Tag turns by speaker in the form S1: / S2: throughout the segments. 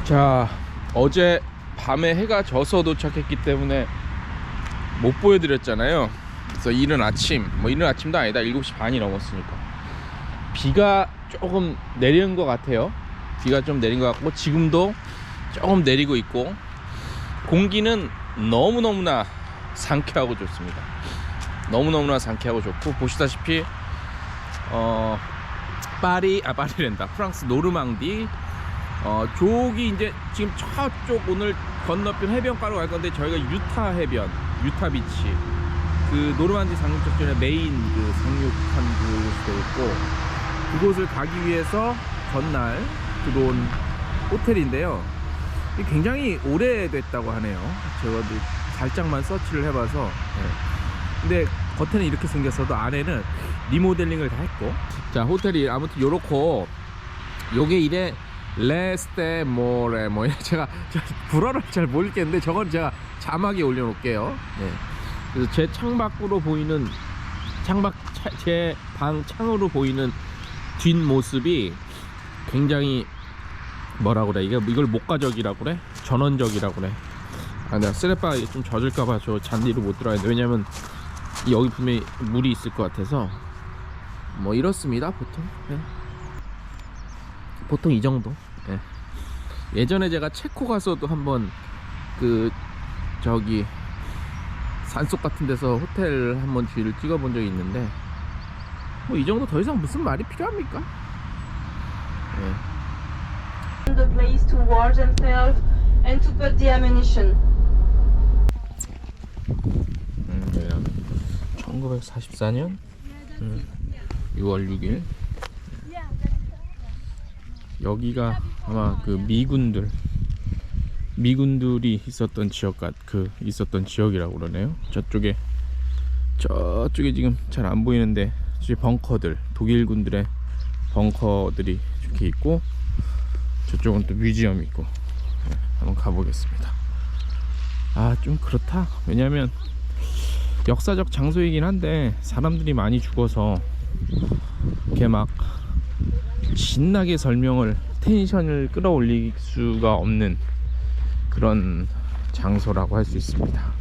S1: 자, 어제 밤에 해가 져서 도착했기 때문에 못 보여드렸잖아요. 그래서 이른 아침, 이른 아침도 아니다, 7시 반이 넘었으니까 비가 조금 내리는 것 같아요. 비가 좀 내린 것 같고 지금도 조금 내리고 있고 공기는 너무너무나 상쾌하고 좋습니다. 너무너무나 상쾌하고 좋고, 보시다시피 파리랜다, 프랑스 노르망디, 저기 이제 지금 저쪽 오늘 건너편 해변가로 갈 건데, 저희가 유타 해변, 유타 비치, 그 노르망디 상륙작전의 메인 그 상륙한 곳이 되겠고, 그곳을 가기 위해서 전날 들어온 호텔인데요. 이게 굉장히 오래됐다고 하네요. 제가 살짝만 서치를 해봐서. 근데 겉에는 이렇게 생겼어도 안에는 리모델링을 다 했고. 자, 호텔이 아무튼 요렇고, 요게 이래 레스테 모레 제가 불어를 잘 모르겠는데 저건 제가 자막에 올려놓을게요. 그래서 제 창밖으로 보이는 제 방 창으로 보이는 뒷모습이 굉장히 뭐라고 그래, 이걸 목가적이라고 그래, 전원적이라고 그래. 내가 쓰레빠 좀 젖을까봐 저 잔디로 못 들어가는데, 왜냐면 여기 분명히 물이 있을 것 같아서. 이렇습니다 보통. 보통 이 정도. 예전에 제가 체코 가서도 한번 저기 산속 같은 데서 호텔 한번 주위를 찍어본 적이 있는데, 이 정도 더 이상 무슨 말이 필요합니까?
S2: The place to warm themselves and to put the ammunition.
S1: 1944년 6월 6일. 여기가 아마 그 미군들이 있었던 지역이라고 그러네요. 저쪽에 지금 잘 안 보이는데, 저기 벙커들, 독일군들의 벙커들이 이렇게 있고, 저쪽은 또 뮤지엄이 있고. 한번 가보겠습니다. 좀 그렇다. 왜냐면 역사적 장소이긴 한데 사람들이 많이 죽어서 이렇게 막 신나게 텐션을 끌어올릴 수가 없는 그런 장소라고 할 수 있습니다.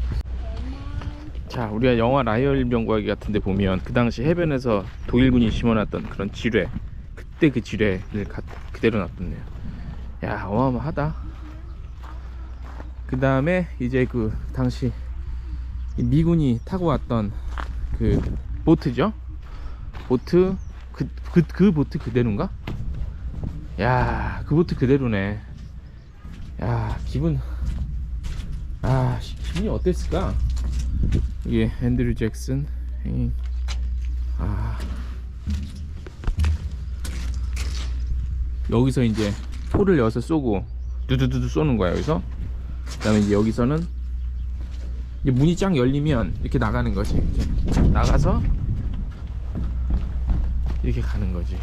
S1: 자, 우리가 영화 라이얼 병과기 같은데 보면 그 당시 해변에서 독일군이 심어놨던 그런 지뢰, 그때 그 지뢰를 그대로 놔뒀네요. 야, 어마어마하다. 그 다음에 이제 그 당시 미군이 타고 왔던 그 보트죠. 보트, 그 보트 그대로인가? 야, 그 보트 그대로네. 야, 기분이 어땠을까? 이게 앤드류 잭슨. 여기서 이제 포를 여서 쏘고 두두두두 쏘는 거야, 여기서. 그 다음에 이제 여기서는 이제 문이 쫙 열리면 이렇게 나가는 거지. 이렇게 나가서 이렇게 가는 거지.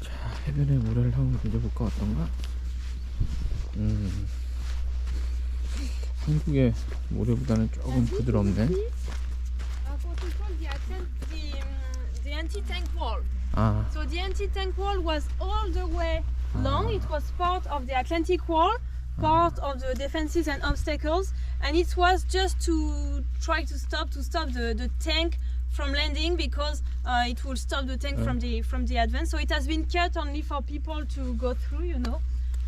S1: 자, 해변에 모래를 한번 던져볼까? 어떤가? 한국의 모래보다는 조금 부드럽네.
S2: The anti-tank wall.
S1: 아,
S2: So the anti-tank wall was all the way long. It was part of the Atlantic Wall, part of the defenses and obstacles, and it was just to try to stop the tank from landing, because it will stop the tank from the advance. So it has been cut only for people to go through,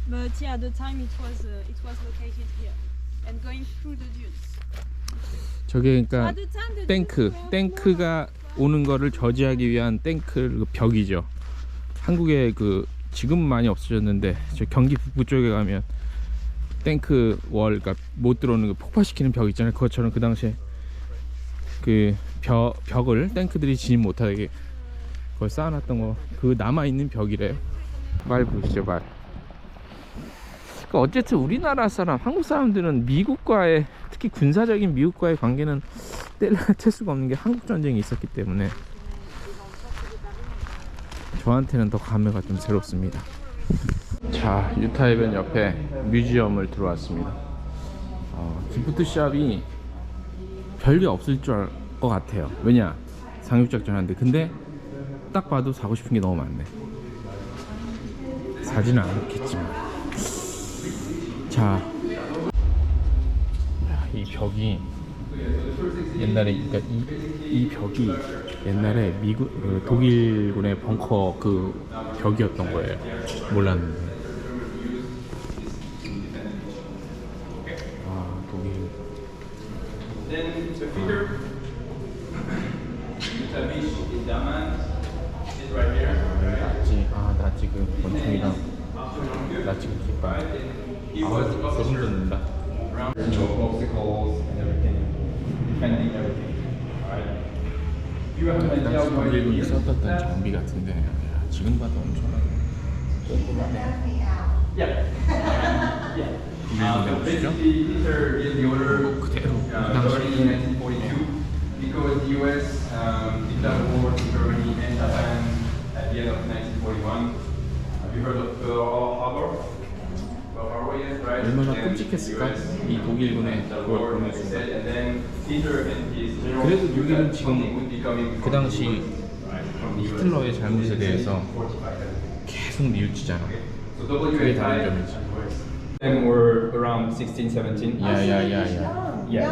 S2: But yeah, at the time it was located here and going through the dunes.
S1: 저게 그러니까
S2: At the time the dunes were
S1: 탱크가 오는 거를 저지하기 위한 탱크 벽이죠. 한국에 지금 많이 없어졌는데, 저 경기 북부 쪽에 가면 탱크 월, 그러니까 못 들어오는 거 폭파시키는 벽 있잖아요. 그것처럼 그 당시에 그 벽을 탱크들이 진입 못하게 그걸 쌓아놨던 거, 그 남아있는 벽이래요. 말 보시죠, 말. 그러니까 어쨌든 우리나라 사람, 한국 사람들은 미국과의, 특히 군사적인 미국과의 관계는 뗄 수가 없는 게 한국 전쟁이 있었기 때문에 저한테는 더 감회가 좀 새롭습니다. 자, 유타 해변 옆에 뮤지엄을 들어왔습니다. 기프트샵이 별게 없을 줄 것 같아요. 왜냐, 상륙작전 하는데. 근데 딱 봐도 사고 싶은 게 너무 많네. 사지는 않겠지만. 자, 이 벽이 옛날에 그러니까 이 벽이 옛날에 미국 독일군의 벙커 그 벽이었던 거예요. 몰랐는데. 아, 독일. 나 지금 권총이랑 나 지금 깃발. 소름 돋는다. 당시 독일군이 썼던 장비 같은데 야, 지금 봐도 엄청 꼼꼼하네. 독일군의 옷이죠? 그대로 그 당시
S3: because the US declared war to Germany and Japan at the end of 1941. Have you heard of Pearl Harbor? Pearl Harbor, yes, right?
S1: 얼마나
S3: And
S1: 끔찍했을까?
S3: US
S1: 이 독일군의 그걸
S3: war,
S1: 보는
S3: like I
S1: 순간.
S3: said, and then Hitler and his generals
S1: 그래도
S3: knew
S1: 독일은
S3: that something would be coming
S1: 지금 그
S3: from
S1: 당시
S3: from the US.
S1: 히틀러의 잘못에 대해서
S3: 45.
S1: 계속 뉘우치잖아.
S3: So
S1: 그게
S3: WA
S1: 다른 점이지.
S3: them were around 16, 17.
S1: 야야야야.
S3: Yes.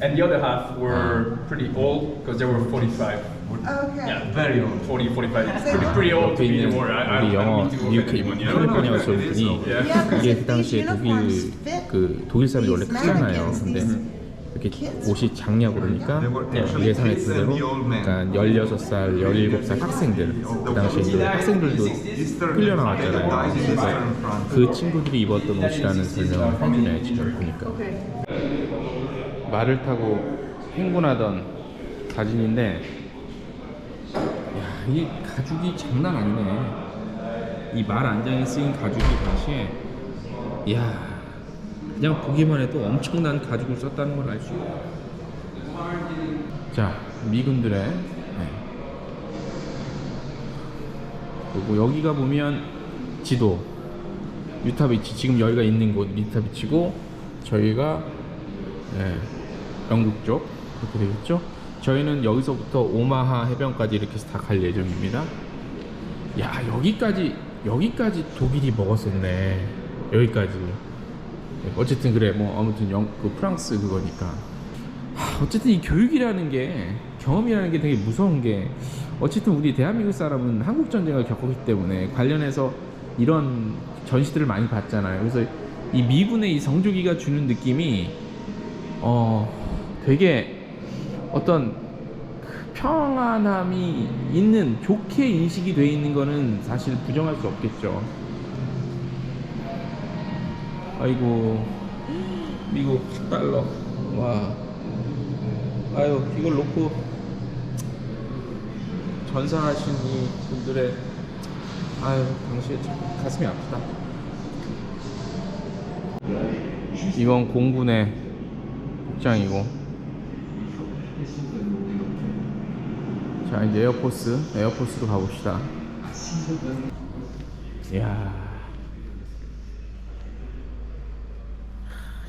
S3: And the other half were pretty old because they were 45.
S4: Okay.
S3: Yeah, very old. 40, 45. It's pretty old to
S1: 옆에
S3: be in
S1: 있는
S3: the war. I
S1: 우리
S3: don't
S1: 영어
S3: mean to offend
S1: 미국
S3: anyone, you know?
S1: 캘리포니아 온 분이
S3: Yeah.
S1: 이게 그 당시에 독일 사람들이 원래 크잖아요. 근데 이렇게 옷이 작냐고 그러니까 예상했던 대로 그러니까 16살, 17살 학생들 그 당시에 이제 학생들도 끌려 나왔잖아요. 그래서 그 친구들이 입었던 옷이라는 설명을 해주네 지금 보니까. 말을 타고 행군하던 사진인데 야, 이 가죽이 장난 아니네. 이 말 안장에 쓰인 가죽이 당시에 이야 그냥 보기만 해도 엄청난 가죽을 썼다는 걸 알 수 있어요. 자, 미군들의 그리고 여기가 보면 지도 유타 비치, 지금 여기가 있는 곳 유타 비치고 저희가 영국 쪽 그렇게 되겠죠. 저희는 여기서부터 오마하 해변까지 이렇게 해서 다 갈 예정입니다. 야, 여기까지 독일이 먹었었네. 여기까지. 어쨌든 그래 뭐 아무튼 그 프랑스 그거니까. 어쨌든 이 교육이라는 게 경험이라는 게 되게 무서운 게 어쨌든 우리 대한민국 사람은 한국 전쟁을 겪었기 때문에 관련해서 이런 전시들을 많이 봤잖아요. 그래서 이 미군의 이 성조기가 주는 느낌이 되게 어떤 평안함이 있는 좋게 인식이 돼 있는 거는 사실 부정할 수 없겠죠. 아이고 미국 $10 와 아유 이걸 놓고 전사하신 이 분들의 아유 당시에 참 가슴이 아프다. 이건 공군의 복장이고 자 이제 에어포스로 가봅시다. 이야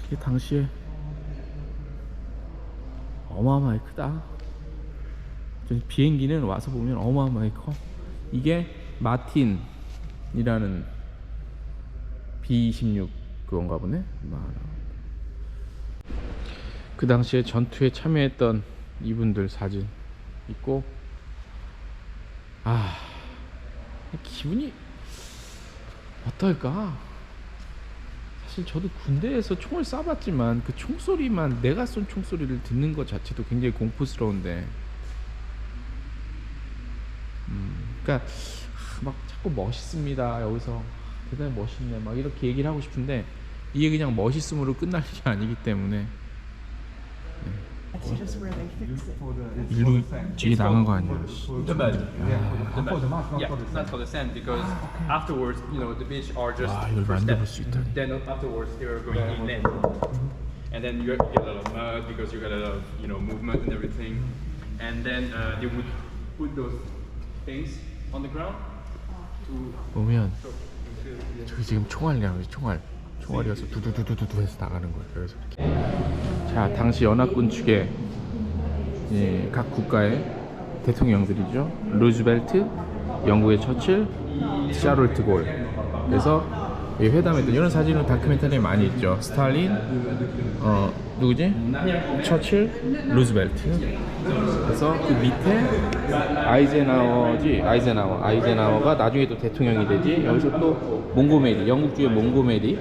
S1: 이게 당시에 어마어마하게 크다. 비행기는 와서 보면 어마어마하게 커. 이게 마틴이라는 B-26 그건가 보네. 그 당시에 전투에 참여했던 이분들 사진 있고 기분이 어떨까? 사실 저도 군대에서 총을 쏴봤지만 그 총소리만 내가 쏜 총소리를 듣는 것 자체도 굉장히 공포스러운데 그러니까 막 자꾸 멋있습니다 여기서 대단히 멋있네 막 이렇게 얘기를 하고 싶은데 이게 그냥 멋있음으로 끝날 게 아니기 때문에 일로 뒤에 나간 거 아니야?
S3: The mud. Yeah, not for the sand because afterwards, you know, the beach are just
S1: 이걸
S3: first
S1: 만져볼 수
S3: step.
S1: 있다니.
S3: Then afterwards, they are going inland, and then you get a lot of mud because you got a lot of, you know, movement and everything, and then they would put those things on the ground to.
S1: 보면 저기 지금 총알이라고 총알이어서 두두두두두 해서 나가는 거예요. 그래서 이렇게. 자, 당시 연합군 측의 각 국가의 대통령들이죠. 루즈벨트, 영국의 처칠, 샤를트 골. 그래서 이 회담했던 이런 사진은 다큐멘터리에 많이 있죠. 스탈린, 누구지? 처칠, 루즈벨트. 그래서 그 밑에 아이젠하워가 나중에 또 대통령이 되지. 여기서 또 몽고메리, 영국 주의 몽고메리.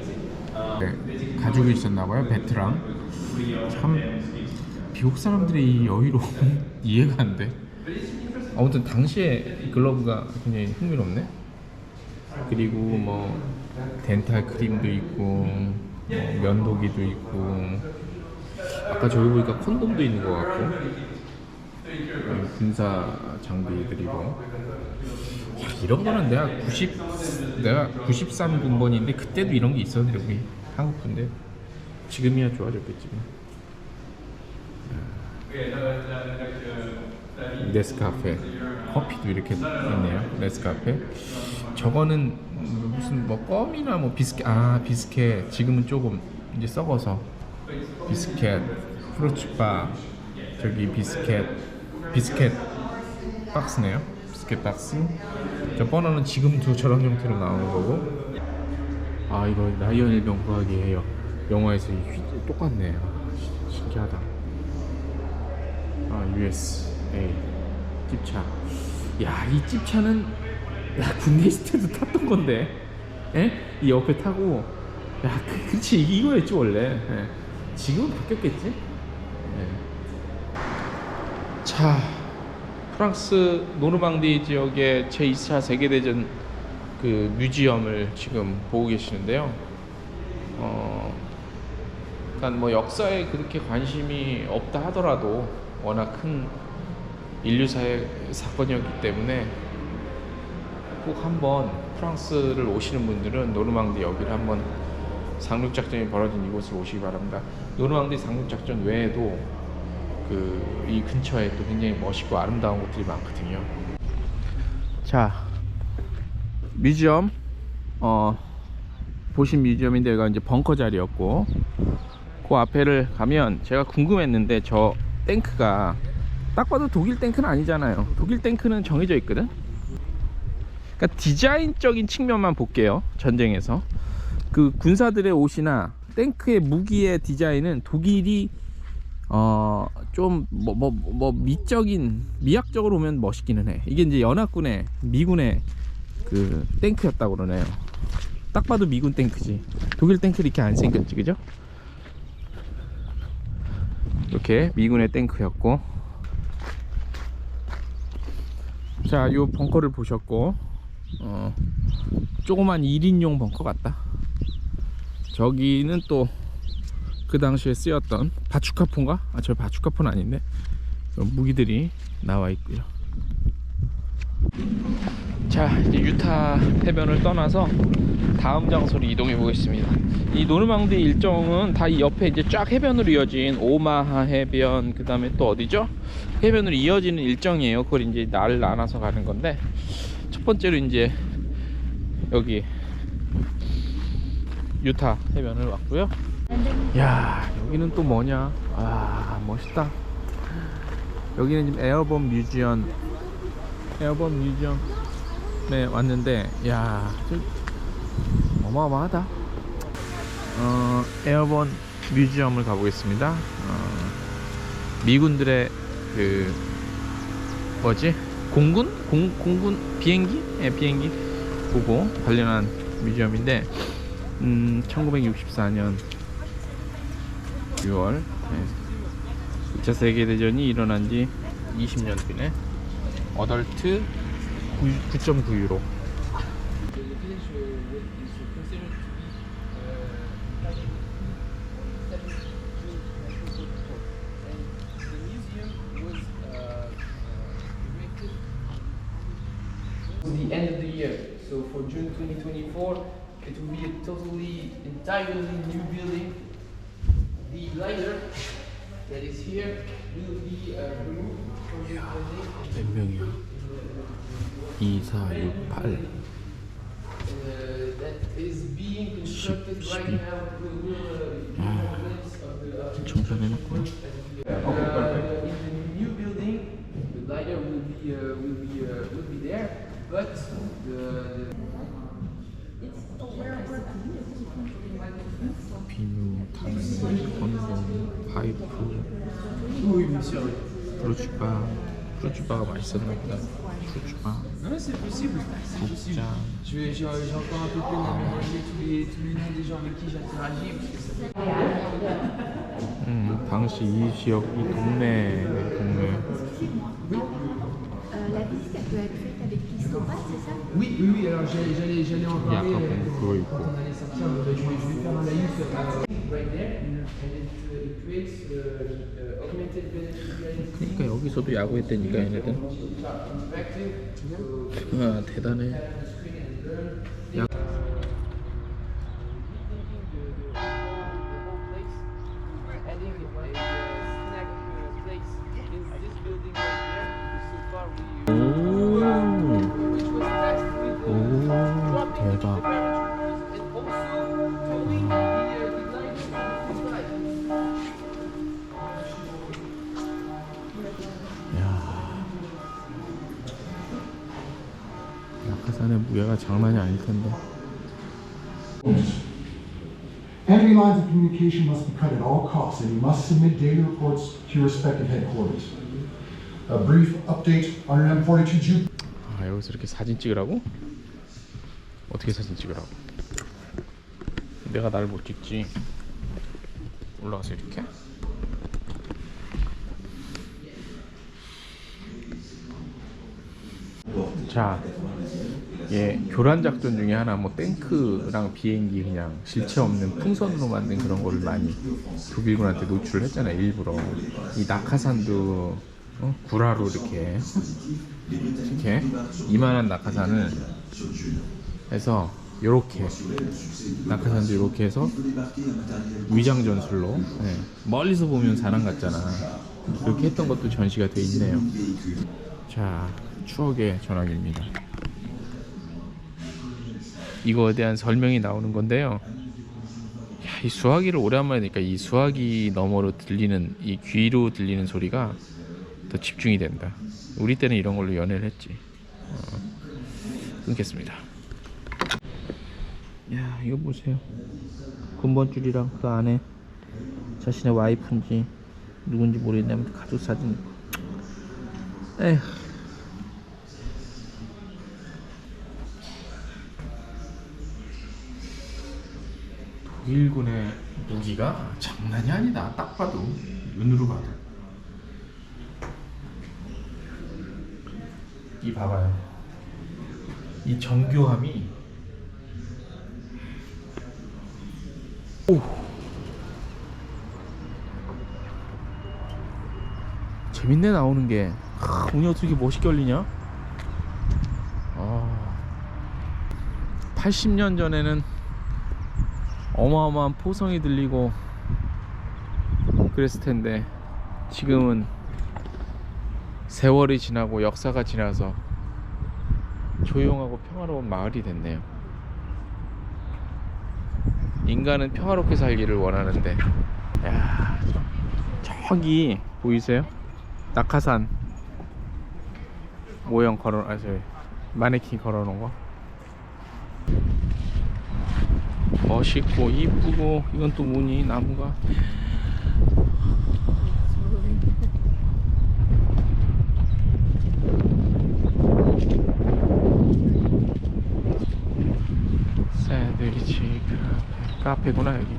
S1: 네, 가지고 있었나봐요. 베트랑. 참 미국 사람들의 이 여유로움 이해가 안 돼. 아무튼 당시에 글러브가 굉장히 흥미롭네. 그리고 뭐 덴탈 크림도 있고 뭐 면도기도 있고 아까 저기 보니까 콘돔도 있는 것 같고 군사 장비들이고 이런 거는 내가 93 군번인데 그때도 이런 게 있었는데 우리 한국 군대 지금이야 좋아졌겠지만 네스카페 커피도 이렇게 있네요. 네스카페 저거는 무슨 뭐 껌이나 뭐 비스켓 지금은 조금 이제 썩어서 비스켓 프루츠바 저기 비스켓 박스네요. 비스켓 박스 저 버너는 지금도 저런 형태로 나오는 거고 아 이거 라이언 일병 구하기예요. 영화에서 똑같네. 신기하다. USA 찝차. 야, 이 찝차는 군대 있을 때도 탔던 건데, 에? 이 옆에 타고, 야, 그렇지 이거였지 원래. 에. 지금은 바뀌었겠지? 에. 자, 프랑스 노르망디 지역의 제2차 세계대전 그 뮤지엄을 지금 보고 계시는데요. 일단 뭐 역사에 그렇게 관심이 없다 하더라도 워낙 큰 인류사의 사건이었기 때문에 꼭 한번 프랑스를 오시는 분들은 노르망디 여기를 한번 상륙작전이 벌어진 이곳을 오시기 바랍니다. 노르망디 상륙작전 외에도 이 근처에 또 굉장히 멋있고 아름다운 곳들이 많거든요. 자, 뮤지엄 보신 뮤지엄인데 여기가 이제 벙커 자리였고 그 앞에를 가면 제가 궁금했는데 저 탱크가 딱 봐도 독일 탱크는 아니잖아요. 독일 탱크는 정해져 있거든. 그러니까 디자인적인 측면만 볼게요. 전쟁에서 그 군사들의 옷이나 탱크의 무기의 디자인은 독일이 좀 미학적으로 보면 멋있기는 해. 이게 이제 연합군의 미군의 그 탱크였다고 그러네요. 딱 봐도 미군 탱크지. 독일 탱크 이렇게 안 생겼지, 그죠? 이렇게 미군의 탱크였고, 자, 요 벙커를 보셨고, 조그만 1인용 벙커 같다. 저기는 또 그 당시에 쓰였던 바추카포인가? 저 바추카포는 아닌데 무기들이 나와 있고요. 자, 이제 유타 해변을 떠나서 다음 장소로 이동해 보겠습니다. 이 노르망디 일정은 다 이 옆에 이제 쫙 해변으로 이어진 오마하 해변, 그 다음에 또 어디죠? 해변으로 이어지는 일정이에요. 그걸 이제 날을 나눠서 가는 건데, 첫 번째로 이제 여기 유타 해변을 왔고요. 야, 여기는 또 뭐냐? 아, 멋있다. 여기는 지금 에어본 뮤지엄에 왔는데, 야, 어마어마하다. 에어본 뮤지엄을 가보겠습니다. 미군들의 그 뭐지? 공군 비행기? 예, 비행기 보고 관련한 뮤지엄인데, 1964년 6월 2차 세계대전이 일어난 지 20년 뒤네. 어덜트 9.9유로.
S4: The end of the year, so for June 2024, it will be a entirely new building. The lighter that is here will be removed from the building.
S1: 몇 명이야? 2, 4, 6, 8.
S4: That is being constructed right now.
S1: 청소해놓고.
S4: In the new building, the lighter will be there, but the
S1: 파이프,
S4: Oui, bien sûr.
S1: 프루츠바가 맛있었나 보다. 프루츠바,
S4: Non, c'est possible. C'est possible.
S1: 국자.
S4: J'ai encore un peu peine à mélanger tous les noms des gens avec qui j'interagis parce que ça fait.
S1: 당시 이 지역, 이 동네.
S5: La visite, elle peut être faite avec l'histopathe, c'est ça?
S4: Oui, oui, oui, alors j'allais en parler
S1: 약간 그거 있고.
S4: quand on allait sortir. Je vais faire un laïus right there, and it creates augmented reality.
S1: 그러니까 여기서도 야구했다니까 얘네들.
S4: Perspective.
S1: 아 대단해. 야.
S4: Adding a snack place in this building right here. So far we
S1: 오,
S4: which was tasked with dropping the
S1: 대박.
S4: paratroopers and also towing the gliders inside.
S1: 야, 낙하산의 무게가 장난이 아닐 텐데.
S6: Enemy lines of communication must be cut at all costs, and you must submit daily reports to your respective headquarters. A brief update on your M42 Juke.
S1: 아 여기서 이렇게 사진 찍으라고? 어떻게 사진 찍으라고? 내가 나를 못 찍지. 올라가서 이렇게. 자, 예, 교란 작전 중에 하나, 뭐 탱크랑 비행기 그냥 실체 없는 풍선으로 만든 그런 거를 많이 독일군한테 노출을 했잖아요, 일부러. 이 낙하산도 구라로 이렇게 이만한 낙하산을 해서 요렇게 낙하산도 이렇게 해서 위장 전술로, 예, 멀리서 보면 사람 같잖아. 그렇게 했던 것도 전시가 돼 있네요. 자, 추억의 전화기입니다. 이거에 대한 설명이 나오는 건데요. 야, 이 수화기를 오랜만에 하니까 이 수화기 너머로 들리는, 이 귀로 들리는 소리가 더 집중이 된다. 우리 때는 이런 걸로 연애를 했지. 끊겠습니다. 야, 이거 보세요. 군번줄이랑 그 안에 자신의 와이프인지 누군지 모르겠는데 가족 사진. 에휴. 독일군의 무기가 장난이 아니다. 딱 봐도, 눈으로 봐도. 이 봐봐요. 이 정교함이. 오. 재밌네 나오는 게. 운이 어떻게 멋있게 열리냐? 80년 전에는 어마어마한 포성이 들리고 그랬을 텐데 지금은 세월이 지나고 역사가 지나서 조용하고 평화로운 마을이 됐네요. 인간은 평화롭게 살기를 원하는데, 야, 저기 보이세요? 낙하산 모형 마네킹 걸어놓은 거 멋있고 이쁘고. 이건 또 뭐니? 나무가. 샌드위치 카페구나 여기.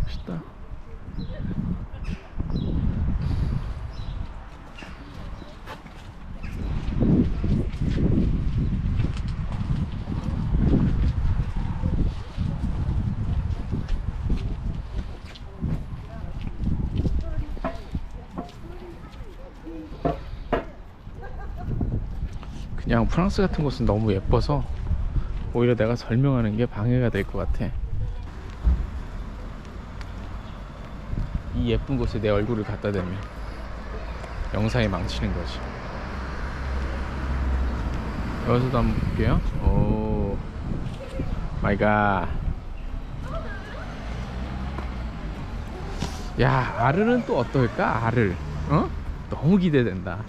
S1: 멋있다. 그냥 프랑스 같은 곳은 너무 예뻐서 오히려 내가 설명하는 게 방해가 될 것 같아. 이 예쁜 곳에 내 얼굴을 갖다 대면 영상이 망치는 거지. 여기서도 한번 볼게요. 오 마이 갓. 야, 아르는 또 어떨까? 아르. 너무 기대된다.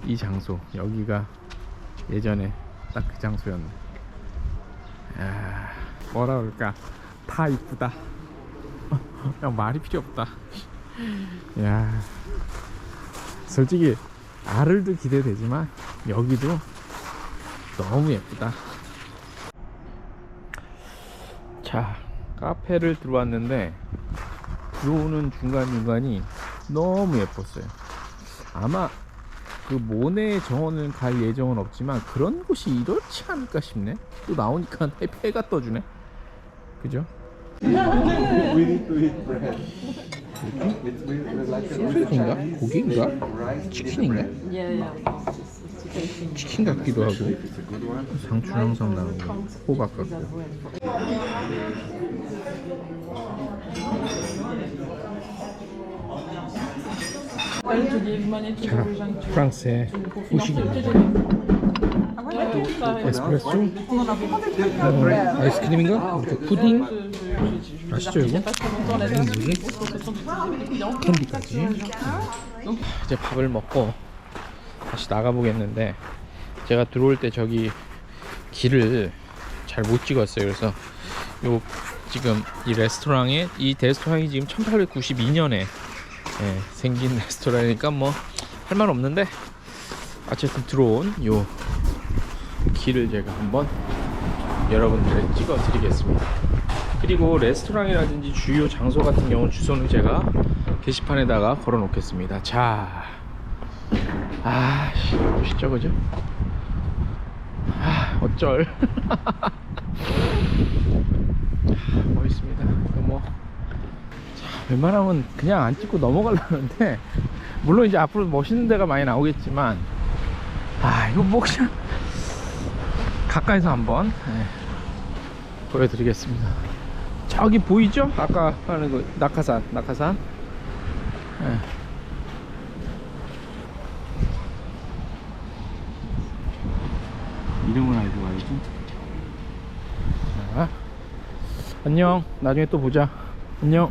S1: 이 장소, 여기가 예전에 딱 그 장소였네. 야, 뭐라 그럴까, 다 이쁘다. 그냥 말이 필요 없다. 야, 솔직히 아를도 기대되지만 여기도 너무 예쁘다. 자, 카페를 들어왔는데 들어오는 중간중간이 너무 예뻤어요. 아마 그 모네 정원은 갈 예정은 없지만 그런 곳이 이렇지 않을까 싶네. 또 나오니까 해가 떠주네. 그죠? 소세지인가? 고기인가? 치킨인가? 치킨 같기도 하고. 상추 항상 나오고 호박 같고. 자, 프랑스의 후식입니다. 에스프레소, 아이스크림인가? 푸딩 아시죠 이거? 뭐지? 캔디까지. 이제 밥을 먹고 다시 나가보겠는데, 제가 들어올 때 저기 길을 잘 못 찍었어요. 그래서 요 지금 이 레스토랑이 지금 1892년에 생긴 레스토랑이니까 뭐 할 말 없는데, 어쨌든 들어온 요 길을 제가 한번 여러분들에 찍어 드리겠습니다. 그리고 레스토랑이라든지 주요 장소 같은 경우 주소는 제가 게시판에다가 걸어 놓겠습니다. 자, 멋있죠, 그죠? 어쩔. 멋있습니다. 뭐 웬만하면 그냥 안 찍고 넘어가려는데, 물론 이제 앞으로 멋있는 데가 많이 나오겠지만, 이거 뭐 그냥 가까이서 한번 보여드리겠습니다. 저기 보이죠? 아까 하는 거 낙하산. 이름을 알고 와야지. 자, 안녕. 나중에 또 보자. 안녕.